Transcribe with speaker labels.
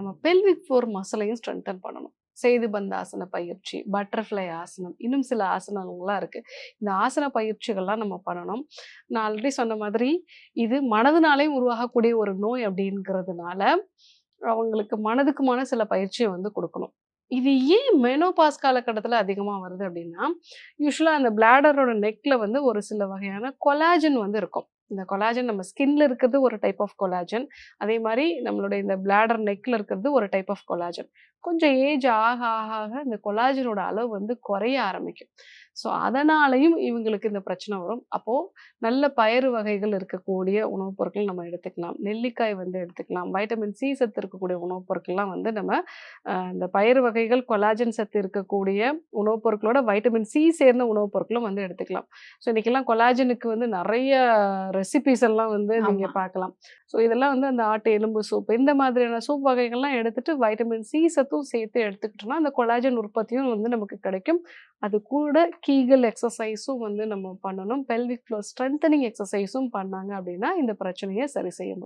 Speaker 1: நம்ம pelvic floor மசிலையும் strengthen பண்ணணும். சேதுபந்தாசன பயிற்சி, பட்டர்ஃப்ளை ஆசனம், இன்னும் சில ஆசனங்கள்லாம் இருக்கு. இந்த ஆசன பயிற்சிகள்லாம் நம்ம பண்ணணும். நான் ஆல்ரெடி சொன்ன மாதிரி, இது மனதுனாலேயும் உருவாகக்கூடிய ஒரு நோய் அப்படிங்கிறதுனால, அவங்களுக்கு மனதுக்குமான சில பயிற்சிய வந்து குடுக்கணும். இது ஏன் மெனோபாஸ் காலகட்டத்தில அதிகமா வருது அப்படின்னா, யூசுவலா அந்த பிளாடரோட நெக்ல வந்து ஒரு சில வகையான கொலாஜன் வந்து இருக்கும். இந்த கொலாஜன் நம்ம ஸ்கின்ல இருக்கிறது ஒரு டைப் ஆஃப் கொலாஜன். அதே மாரி நம்மளுடைய இந்த பிளாடர் நெக்ல இருக்கிறது ஒரு டைப் ஆஃப் கொலாஜன். கொஞ்சம் ஏஜ் ஆக ஆக ஆக இந்த கொலாஜனோட அளவு வந்து குறைய ஆரம்பிக்கும். ஸோ அதனாலயும் இவங்களுக்கு இந்த பிரச்சனை வரும். அப்போ நல்ல பயறு வகைகள் இருக்கக்கூடிய உணவுப் பொருட்கள் நம்ம எடுத்துக்கலாம். நெல்லிக்காய் வந்து எடுத்துக்கலாம். வைட்டமின் சி சத்து இருக்கக்கூடிய உணவுப் பொருட்கள்லாம் வந்து நம்ம இந்த பயறு வகைகள், கொலாஜன் சத்து இருக்கக்கூடிய உணவுப் பொருட்களோட வைட்டமின் சி சேர்ந்த உணவுப் பொருட்களும் வந்து எடுத்துக்கலாம். ஸோ இன்னைக்கெல்லாம் கொலாஜனுக்கு வந்து நெறைய ரெசிபீஸ் எல்லாம் வந்து நீங்க
Speaker 2: ஆமா.
Speaker 1: பார்க்கலாம். ஸோ இதெல்லாம் வந்து அந்த ஆட்டு எலும்பு சூப் இந்த மாதிரியான சூப் வகைகள்லாம் எடுத்துட்டு வைட்டமின் சி சத்தும் சேர்த்து எடுத்துக்கிட்டோம்னா, அந்த கொலாஜன் உற்பத்தியும் வந்து நமக்கு கிடைக்கும். அது கூட கீகல் எக்சர்சைஸும் வந்து நம்ம பண்ணணும். பெல்விக் ஃப்ளோர் ஸ்ட்ரெங்தனிங் எக்சர்சைஸும் பண்ணாங்க அப்படின்னா, இந்த பிரச்சனைய சரி செய்ய முடியும்.